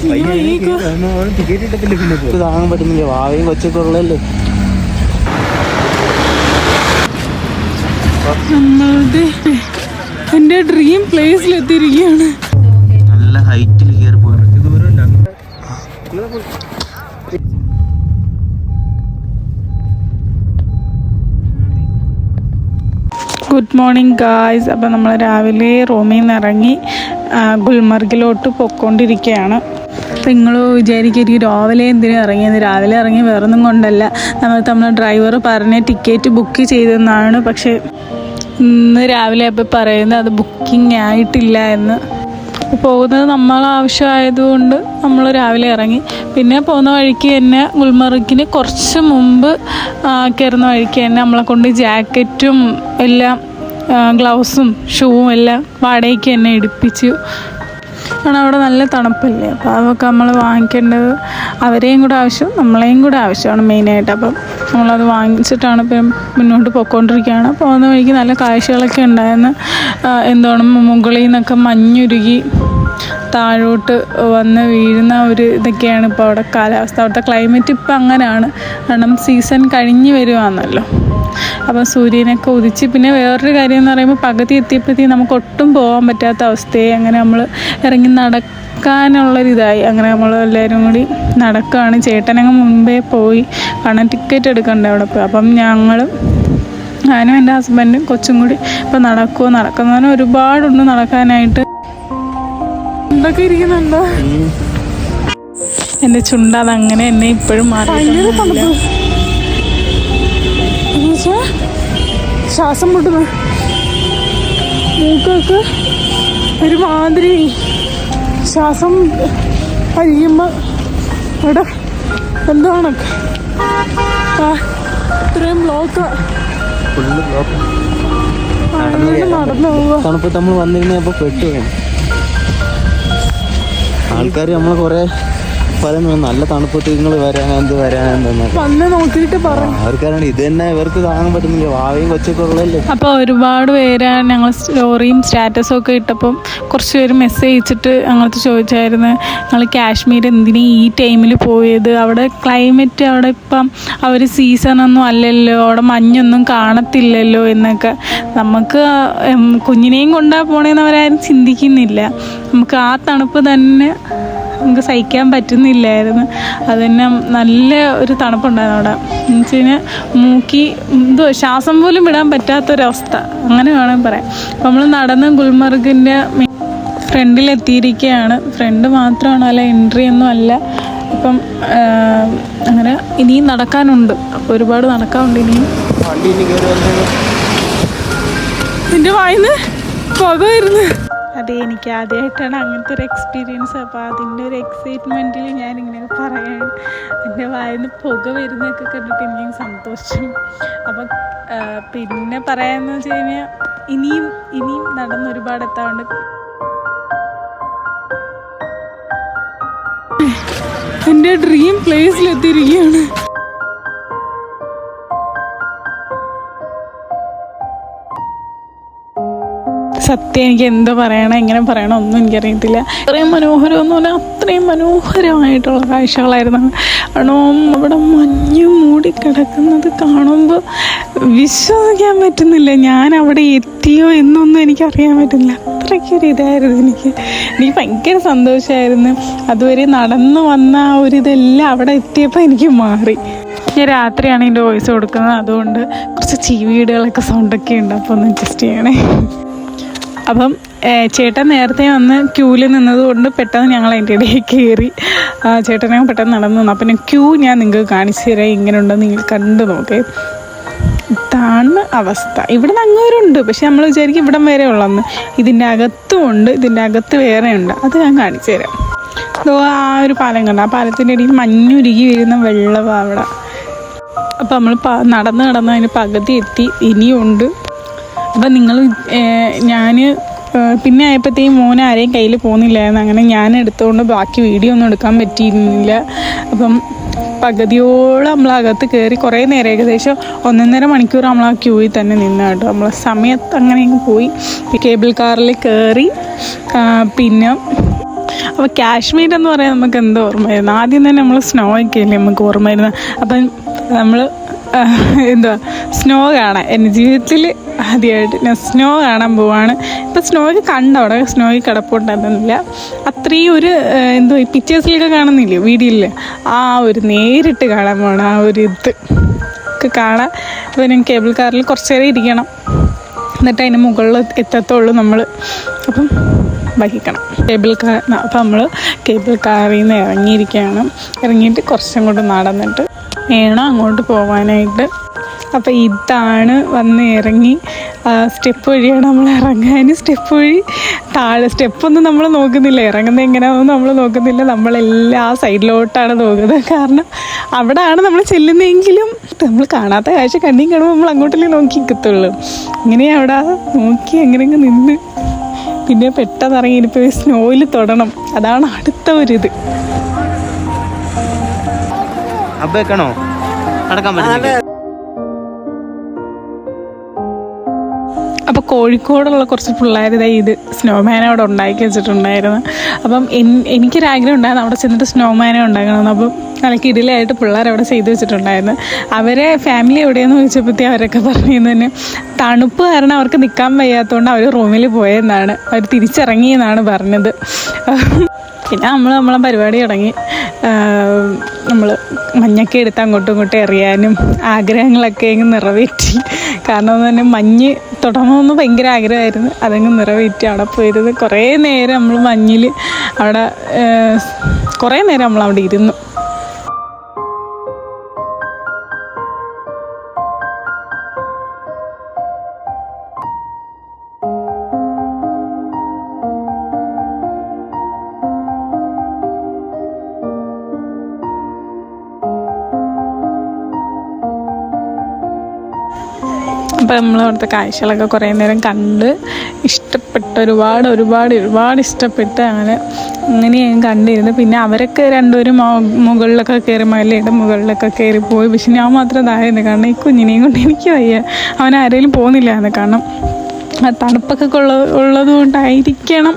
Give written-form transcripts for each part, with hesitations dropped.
Ticket കിട്ടത്തില്ല, പിന്നെ താങ്ങാൻ പറ്റുന്നില്ല. വാവയും കൊച്ചൊക്കെ ഉള്ളതല്ലേ. നമ്മളുടെ എൻ്റെ ഡ്രീം പ്ലേസിലെത്തിയിരിക്കുകയാണ്. നല്ല ഹൈറ്റിൽ കയറി പോയി. Good morning guys. അപ്പോൾ നമ്മൾ രാവിലെ റൂമിൽ നിന്ന് ഇറങ്ങി ഗുൽമർഗിലോട്ട് പൊയ്ക്കൊണ്ടിരിക്കുകയാണ്. അപ്പോൾ നിങ്ങൾ വിചാരിക്കും രാവിലെ എന്തിനും ഇറങ്ങിയത്? രാവിലെ ഇറങ്ങി വേറൊന്നും കൊണ്ടല്ല, നമ്മളെ ഡ്രൈവർ പറഞ്ഞ ടിക്കറ്റ് ബുക്ക് ചെയ്തെന്നാണ്. പക്ഷേ ഇന്ന് രാവിലെ അപ്പോൾ പറയുന്നത് അത് ബുക്കിംഗ് ആയിട്ടില്ല എന്ന്. പോകുന്നത് നമ്മൾ ആവശ്യമായതുകൊണ്ട് നമ്മൾ രാവിലെ ഇറങ്ങി. പിന്നെ പോകുന്ന വഴിക്ക് തന്നെ ഗുൽമർഗിന് കുറച്ച് മുമ്പ് കയറുന്ന വഴിക്ക് തന്നെ നമ്മളെ കൊണ്ട് ജാക്കറ്റും എല്ലാം ഗ്ലൗസും ഷൂവും എല്ലാം വാടകയ്ക്ക് തന്നെ എടുപ്പിച്ചു. കാരണം അവിടെ നല്ല തണുപ്പല്ലേ, അപ്പോൾ അതൊക്കെ നമ്മൾ വാങ്ങിക്കേണ്ടത് അവരെയും കൂടെ ആവശ്യം നമ്മളെയും കൂടെ ആവശ്യമാണ് മെയിനായിട്ട്. അപ്പം നമ്മളത് വാങ്ങിച്ചിട്ടാണ് ഇപ്പം മുന്നോട്ട് പോയിക്കൊണ്ടിരിക്കുകയാണ്. പോകുന്ന വഴിക്ക് നല്ല കാഴ്ചകളൊക്കെ ഉണ്ടായിരുന്നു. എന്താണ് മുകളിൽ നിന്നൊക്കെ മഞ്ഞുരുകി താഴോട്ട് വന്ന് വീഴുന്ന ഒരു ഇതൊക്കെയാണ് ഇപ്പോൾ അവിടെ കാലാവസ്ഥ. അവിടുത്തെ ക്ലൈമറ്റ് ഇപ്പം അങ്ങനെയാണ്, കാരണം സീസൺ കഴിഞ്ഞ് വരുവാണല്ലോ. അപ്പം സൂര്യനൊക്കെ ഉദിച്ച്, പിന്നെ വേറൊരു കാര്യം എന്ന് പറയുമ്പോൾ പകുതി എത്തിയപ്പോഴത്തേക്കും നമുക്ക് ഒട്ടും പോകാൻ പറ്റാത്ത അവസ്ഥയെ. അങ്ങനെ നമ്മൾ ഇറങ്ങി നടക്കാനുള്ളൊരിതായി. അങ്ങനെ നമ്മൾ എല്ലാവരും കൂടി നടക്കുകയാണ്. ചേട്ടനങ്ങ് മുൻപേ പോയി, കാരണം ടിക്കറ്റ് എടുക്കണ്ടേ അവിടെ പോയി. അപ്പം ഞാനും എൻ്റെ ഹസ്ബൻഡും കൊച്ചും കൂടി ഇപ്പം നടക്കുന്നതിന് ഒരുപാടുണ്ട് നടക്കാനായിട്ട്. ചുണ്ടൊക്കെ ഇരിക്കുന്നുണ്ടോ? എൻ്റെ ചുണ്ട അതങ്ങനെ എന്നെ ഇപ്പോഴും മാറി. ശ്വാസം മുട്ടുന്നു, മൂക്കൊക്കെ ഒരുമാതിരി ശ്വാസം കഴിയുമ്പോൾ ഇവിടെ എന്താണ് ഇത്രയും ബ്ലോക്ക് നടന്നു പോവുക. തണുപ്പത്ത് നമ്മൾ വന്നിരുന്നപ്പോൾ പെട്ടു വേണം. ആൾക്കാർ നമ്മൾ കുറേ പറയുന്നു നല്ല തണുപ്പത്ത് നിങ്ങൾ വരാനെന്തെന്ന് വന്ന് നോക്കിയിട്ട് പറഞ്ഞു. അവർക്കാരാണ് ഇത് തന്നെ, ഇവർക്ക് താങ്ങാൻ പറ്റുന്നില്ല. വാവയും കൊച്ചൊക്കെ ഉള്ളതല്ലേ. അപ്പോൾ ഒരുപാട് പേര് ഞങ്ങൾ സ്റ്റോറിയും സ്റ്റാറ്റസും ഒക്കെ ഇട്ടപ്പം കുറച്ച് പേര് മെസ്സേജ് അയച്ചിട്ട് ഞങ്ങൾക്ക് ചോദിച്ചായിരുന്നു, ഞങ്ങൾ കാശ്മീർ എന്തിനീ ഈ ടൈമിൽ പോയത്? അവിടെ ക്ലൈമറ്റ് അവിടെ ഇപ്പം അവർ സീസണൊന്നും അല്ലല്ലോ, അവിടെ മഞ്ഞൊന്നും കാണത്തില്ലല്ലോ എന്നൊക്കെ. നമുക്ക് കുഞ്ഞിനെയും കൊണ്ടാ പോണേന്ന് അവരാരും ചിന്തിക്കുന്നില്ല. നമുക്ക് ആ തണുപ്പ് തന്നെ നമുക്ക് സഹിക്കാൻ പറ്റുന്നില്ലായിരുന്നു. അത് തന്നെ നല്ല ഒരു തണുപ്പുണ്ടായിരുന്നു അവിടെ. എന്ന് വെച്ച് കഴിഞ്ഞാൽ ശ്വാസം പോലും വിടാൻ പറ്റാത്തൊരവസ്ഥ, അങ്ങനെ വേണമെങ്കിൽ പറയാം. അപ്പം നമ്മൾ നടന്ന് ഗുൽമർഗിൻ്റെ ഫ്രണ്ടിലെത്തിയിരിക്കുകയാണ്. ഫ്രണ്ട് മാത്രമാണ്, അല്ല എൻട്രി ഒന്നും അല്ല. അപ്പം അങ്ങനെ ഇനിയും നടക്കാനുണ്ട്. അപ്പോൾ ഒരുപാട് നടക്കാനുണ്ട് ഇനിയും. എൻ്റെ വായിന്ന് പുക വരുന്നു. അതെ, എനിക്ക് ആദ്യമായിട്ടാണ് അങ്ങനത്തെ ഒരു എക്സ്പീരിയൻസ്. അപ്പോൾ അതിൻ്റെ ഒരു എക്സൈറ്റ്മെൻറ്റിൽ ഞാനിങ്ങനെ പറയാണ്. എൻ്റെ വായിന്ന് പുക വരുന്നതൊക്കെ കണ്ടിട്ട് എനിക്ക് സന്തോഷം. അപ്പം പിന്നെ പറയാമെന്ന് വെച്ച് കഴിഞ്ഞാൽ ഇനിയും നടന്ന് ഒരുപാട് എത്താറുണ്ട്. എൻ്റെ ഡ്രീം പ്ലേസിലെത്തിയിരിക്കുകയാണ്. സത്യം എനിക്ക് എന്താ പറയണം, എങ്ങനെ പറയണം ഒന്നും എനിക്കറിയത്തില്ല. അത്രയും മനോഹരമെന്ന് പറഞ്ഞാൽ അത്രയും മനോഹരമായിട്ടുള്ള കാഴ്ചകളായിരുന്നു. കാരണം അവിടെ മഞ്ഞ് മൂടിക്കിടക്കുന്നത് കാണുമ്പോൾ വിശ്വസിക്കാൻ പറ്റുന്നില്ല. ഞാൻ അവിടെ എത്തിയോ എന്നൊന്നും എനിക്കറിയാൻ പറ്റുന്നില്ല. അത്രയ്ക്കൊരു ഇതായിരുന്നു എനിക്ക് ഭയങ്കര സന്തോഷമായിരുന്നു. അതുവരെ നടന്നു വന്ന ആ ഒരു ഇതെല്ലാം അവിടെ എത്തിയപ്പോൾ എനിക്ക് മാറി. ഞാൻ രാത്രിയാണ് ഇതിൻ്റെ വോയിസ് കൊടുക്കുന്നത്, അതുകൊണ്ട് കുറച്ച് ചീവീടുകളൊക്കെ സൗണ്ടൊക്കെ ഉണ്ട്. അപ്പോൾ ഒന്ന് അഡ്ജസ്റ്റ് ചെയ്യണേ. അപ്പം ചേട്ടൻ നേരത്തെ വന്ന് ക്യൂവിൽ നിന്നതുകൊണ്ട് പെട്ടെന്ന് ഞങ്ങൾ അതിൻ്റെ ഇടയിൽ കയറി. ചേട്ടനെ പെട്ടെന്ന് നടന്നു വന്നു. അപ്പം ക്യൂ ഞാൻ നിങ്ങൾക്ക് കാണിച്ചു തരാം, ഇങ്ങനെ ഉണ്ടെന്ന് നിങ്ങൾ കണ്ടു നോക്കേ. ഇതാണ് അവസ്ഥ. ഇവിടെ നിന്ന് അങ്ങോരുണ്ട്, പക്ഷെ നമ്മൾ വിചാരിക്കും ഇവിടം വരെ ഉള്ളതെന്ന്. ഇതിൻ്റെ അകത്തും ഉണ്ട്, ഇതിൻ്റെ അകത്ത് വേറെ ഉണ്ട്. അത് ഞാൻ കാണിച്ചു തരാം. അതോ ആ ഒരു പാലം കണ്ട, ആ പാലത്തിൻ്റെ ഇടയിൽ മഞ്ഞുരുകി വീഴുന്ന വെള്ളമാണ് അവിടെ. അപ്പം നമ്മൾ നടന്ന് അതിന് പകുതി എത്തി, ഇനിയുണ്ട്. അപ്പം ഞാൻ പിന്നെ ആയപ്പോഴത്തേക്കും മോനെ ആരെയും കയ്യിൽ പോകുന്നില്ലായിരുന്നു. അങ്ങനെ ഞാൻ എടുത്തുകൊണ്ട് ബാക്കി വീഡിയോ ഒന്നും എടുക്കാൻ പറ്റിയിരുന്നില്ല. അപ്പം പകുതിയോളം നമ്മളകത്ത് കയറി കുറേ നേരം, ഏകദേശം 1.5 മണിക്കൂർ നമ്മൾ ആ ക്യൂവിൽ തന്നെ നിന്ന് കേട്ടോ. നമ്മൾ സമയത്ത് അങ്ങനെ പോയി കേബിൾ കാറിൽ കയറി. പിന്നെ അപ്പോൾ കാശ്മീർ എന്ന് പറയാൻ നമുക്ക് എന്തോ ഓർമ്മയായിരുന്നു. ആദ്യം തന്നെ നമ്മൾ സ്നോ ഒക്കെ അല്ലേ നമുക്ക് ഓർമ്മയായിരുന്നു. അപ്പം നമ്മൾ സ്നോ കാണാൻ എൻ്റെ ജീവിതത്തിൽ ആദ്യമായിട്ട് ഞാൻ സ്നോ കാണാൻ പോവാണ്. ഇപ്പം സ്നോയ്ക്ക് അവിടെ സ്നോയ്ക്ക് കിടപ്പുണ്ടായിരുന്നില്ല. അത്രയും ഒരു ഈ പിക്ചേഴ്സിലൊക്കെ കാണുന്നില്ലേ, വീഡിയോയിൽ ആ ഒരു നേരിട്ട് കാണാൻ പോകണം. ആ ഒരു ഒക്കെ കാണാൻ ഇപ്പോൾ ഞാൻ കേബിൾ കാറിൽ കുറച്ച് നേരം ഇരിക്കണം, എന്നിട്ട് അതിന് മുകളിൽ എത്തത്തുള്ളൂ നമ്മൾ. അപ്പം വഹിക്കണം കേബിൾ കാർ. അപ്പം നമ്മൾ കേബിൾ കാറിൽ നിന്ന് ഇറങ്ങിയിട്ട് കുറച്ചും കൂടെ നടന്നിട്ട് വേണം അങ്ങോട്ട് പോകാനായിട്ട്. അപ്പോൾ ഇതാണ് വന്ന് ഇറങ്ങി സ്റ്റെപ്പ് വഴിയാണ് നമ്മൾ ഇറങ്ങാൻ. സ്റ്റെപ്പ് വഴി താഴെ സ്റ്റെപ്പൊന്നും നമ്മൾ നോക്കുന്നില്ല, ഇറങ്ങുന്നത് എങ്ങനെയാണെന്ന് നമ്മൾ നോക്കുന്നില്ല. നമ്മളെല്ലാം ആ സൈഡിലോട്ടാണ് നോക്കുന്നത്. കാരണം അവിടെയാണ് നമ്മൾ ചെല്ലുന്നതെങ്കിലും നമ്മൾ കാണാത്ത കാഴ്ച കണ്ണിയും കാണുമ്പോൾ നമ്മൾ അങ്ങോട്ടല്ലേ നോക്കി നിൽക്കത്തുള്ളൂ. ഇങ്ങനെ അവിടെ നോക്കി അങ്ങനെയൊക്കെ നിന്ന് പിന്നെ പെട്ടെന്ന് ഇറങ്ങി ഇനിയിപ്പോൾ സ്നോയിൽ തൊടണം. അതാണ് അടുത്ത ഒരിത്. അബ്ബേക്കണോ നടക്കാൻ പറ്റുന്നില്ല. അപ്പോൾ കോഴിക്കോടുള്ള കുറച്ച് പിള്ളേർ ഇത് സ്നോമാനെ അവിടെ ഉണ്ടാക്കി വെച്ചിട്ടുണ്ടായിരുന്നു. അപ്പം എനിക്കൊരാഗ്രഹം ഉണ്ടായിരുന്നു അവിടെ ചെന്നിട്ട് സ്നോമാനെ ഉണ്ടാക്കണമെന്ന്. അപ്പം നല്ല കിടിലായിട്ട് പിള്ളേർ അവിടെ ചെയ്ത് വെച്ചിട്ടുണ്ടായിരുന്നു. അവരെ ഫാമിലി എവിടെയെന്ന് ചോദിച്ചപ്പോഴത്തേ അവരൊക്കെ പറഞ്ഞു തന്നെ തണുപ്പ് കാരണം അവർക്ക് നിൽക്കാൻ വയ്യാത്തതുകൊണ്ട് അവർ റൂമിൽ പോയെന്നാണ്, അവർ തിരിച്ചിറങ്ങിയെന്നാണ് പറഞ്ഞത്. പിന്നെ നമ്മളെ പരിപാടി തുടങ്ങി. നമ്മൾ മഞ്ഞൊക്കെ എടുത്ത് അങ്ങോട്ടും ഇങ്ങോട്ടും എറിയാനും ആഗ്രഹങ്ങളൊക്കെ അങ്ങ് നിറവേറ്റി. കാരണം തന്നെ മഞ്ഞ് തൊടണമെന്ന് ഭയങ്കര ആഗ്രഹമായിരുന്നു, അതങ്ങ് നിറവേറ്റി. അവിടെ പോയിരുന്ന് കുറേ നേരം നമ്മൾ മഞ്ഞിൽ അവിടെ കുറേ നേരം നമ്മളവിടെ ഇരുന്നു. അപ്പോൾ നമ്മൾ അവിടുത്തെ കാഴ്ചകളൊക്കെ കുറേ നേരം കണ്ട് ഇഷ്ടപ്പെട്ട് ഒരുപാട് ഇഷ്ടപ്പെട്ട് അങ്ങനെ ഞാൻ കണ്ടിരുന്നു. പിന്നെ അവരൊക്കെ രണ്ടുപേരും മുകളിലൊക്കെ കയറി, മലയുടെ മുകളിലൊക്കെ കയറി പോയി. പക്ഷെ ഞാൻ മാത്രം താഴെയുണ്ട്, കാരണം ഈ കുഞ്ഞിനെയും കൊണ്ട് എനിക്ക് വയ്യ. അവൻ ആരെങ്കിലും പോകുന്നില്ലായിരുന്നു, കാരണം തണുപ്പൊക്കെ ഉള്ളത് കൊണ്ടായിരിക്കണം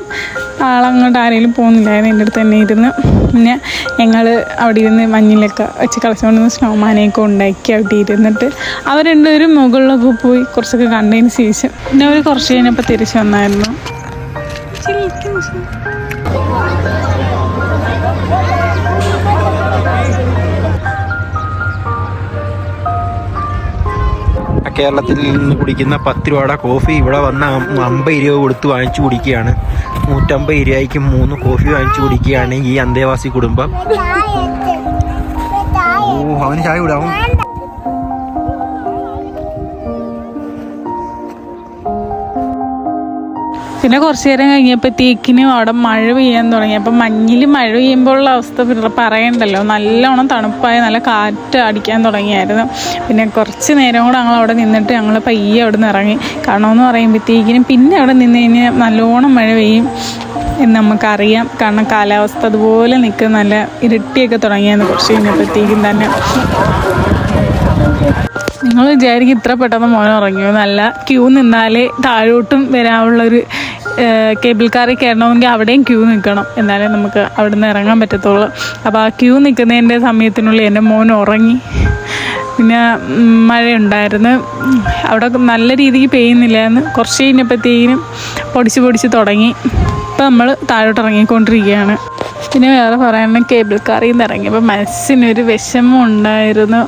ആളങ്ങോട്ട് ആരെങ്കിലും പോകുന്നില്ലായിരുന്നു. എൻ്റെ അടുത്ത് തന്നെ ഇരുന്ന് പിന്നെ ഞങ്ങൾ അവിടെ ഇരുന്ന് മഞ്ഞിലൊക്കെ വെച്ച് കളിച്ചുകൊണ്ടിരുന്ന സ്നോമാനെയൊക്കെ ഉണ്ടാക്കി അവിടെ ഇരുന്നിട്ട് അവർ രണ്ടുപേരും മുകളിലൊക്കെ പോയി കുറച്ചൊക്കെ കണ്ടതിന് ശേഷം പിന്നെ അവർ കുറച്ച് കഴിഞ്ഞപ്പോൾ തിരിച്ചു വന്നായിരുന്നു. കേരളത്തിൽ നിന്ന് കുടിക്കുന്ന 10 രൂപയുടെ കോഫി ഇവിടെ വന്ന് 50 രൂപ കൊടുത്ത് വാങ്ങിച്ചു കുടിക്കുകയാണ്. 150 രൂപയ്ക്ക് 3 കോഫി വാങ്ങിച്ചു കുടിക്കുകയാണ് ഈ അന്തേവാസി കുടുംബം. അവന് ചായ വിടാവും. പിന്നെ കുറച്ച് നേരം കഴിഞ്ഞപ്പോഴത്തേക്കിനും അവിടെ മഴ പെയ്യാൻ തുടങ്ങി. അപ്പം മഞ്ഞിൽ മഴ പെയ്യുമ്പോഴുള്ള അവസ്ഥ പറയണ്ടല്ലോ, നല്ലോണം തണുപ്പായി നല്ല കാറ്റ് അടിക്കാൻ തുടങ്ങിയായിരുന്നു. പിന്നെ കുറച്ച് നേരം കൂടെ ഞങ്ങൾ അവിടെ നിന്നിട്ട് ഞങ്ങൾ പയ്യെ അവിടെ നിന്ന് ഇറങ്ങി. കാരണമെന്ന് പറയുമ്പോഴത്തേക്കിനും പിന്നെ അവിടെ നിന്ന് കഴിഞ്ഞാൽ നല്ലോണം മഴ പെയ്യും എന്ന് നമുക്കറിയാം. കാരണം കാലാവസ്ഥ അതുപോലെ നിൽക്കുന്ന നല്ല ഇരട്ടിയൊക്കെ തുടങ്ങിയായിരുന്നു കുറച്ച് കഴിഞ്ഞപ്പോഴത്തേക്കും തന്നെ. നിങ്ങൾ വിചാരിക്കും ഇത്ര പെട്ടെന്ന് മോൻ ഇറങ്ങിയോ, നല്ല ക്യൂ നിന്നാലേ താഴോട്ടും വരാനുള്ളൊരു കേബിൾ കാറിൽ കയറണമെങ്കിൽ അവിടെയും ക്യൂ നിൽക്കണം, എന്നാലേ നമുക്ക് അവിടെ നിന്ന് ഇറങ്ങാൻ പറ്റത്തുള്ളൂ. അപ്പോൾ ആ ക്യൂ നിൽക്കുന്നതിൻ്റെ സമയത്തിനുള്ളിൽ എൻ്റെ മോൻ ഉറങ്ങി. പിന്നെ മഴയുണ്ടായിരുന്നു അവിടെ, നല്ല രീതിക്ക് പെയ്യുന്നില്ലായിരുന്നു. കുറച്ച് കഴിഞ്ഞപ്പോഴത്തേക്കിനും പൊടിച്ച് തുടങ്ങി. ഇപ്പം നമ്മൾ താഴോട്ട് ഇറങ്ങിക്കൊണ്ടിരിക്കുകയാണ്. പിന്നെ വേറെ പറയാനുണ്ടെങ്കിൽ കേബിൾ കാറിൽ നിന്ന് ഇറങ്ങിയപ്പോൾ മനസ്സിനൊരു വിഷമം ഉണ്ടായിരുന്നു.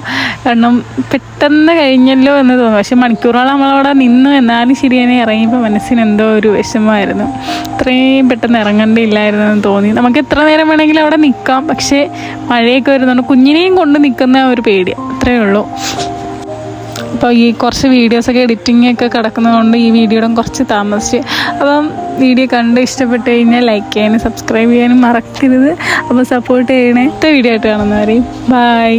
കാരണം പെട്ടെന്ന് കഴിഞ്ഞല്ലോ എന്ന് തോന്നുന്നു. പക്ഷെ മണിക്കൂറോളം നമ്മളവിടെ നിന്നു, എന്നാലും ശരിയാണ് ഇറങ്ങിയപ്പോൾ മനസ്സിന് എന്തോ ഒരു വിഷമമായിരുന്നു. ഇത്രയും പെട്ടെന്ന് ഇറങ്ങേണ്ടിയില്ലായിരുന്നു എന്ന് തോന്നി. നമുക്ക് എത്ര നേരം വേണമെങ്കിലും അവിടെ നിൽക്കാം, പക്ഷേ മഴയൊക്കെ വരുന്നുണ്ട്, കുഞ്ഞിനെയും കൊണ്ട് നിൽക്കുന്ന ഒരു പേടി, അത്രയേ ഉള്ളൂ. അപ്പോൾ ഈ കുറച്ച് വീഡിയോസൊക്കെ എഡിറ്റിങ്ങൊക്കെ കിടക്കുന്നതുകൊണ്ട് ഈ വീഡിയോയുടെ കുറച്ച് താമസിച്ച്. അപ്പം വീഡിയോ കണ്ട് ഇഷ്ടപ്പെട്ട് കഴിഞ്ഞാൽ ലൈക്ക് ചെയ്യാനും സബ്സ്ക്രൈബ് ചെയ്യാനും മറക്കരുത്. അപ്പോൾ സപ്പോർട്ട് ചെയ്യണേ. അടുത്ത വീഡിയോ ആയിട്ട് കാണുന്നവരെയും ബൈ.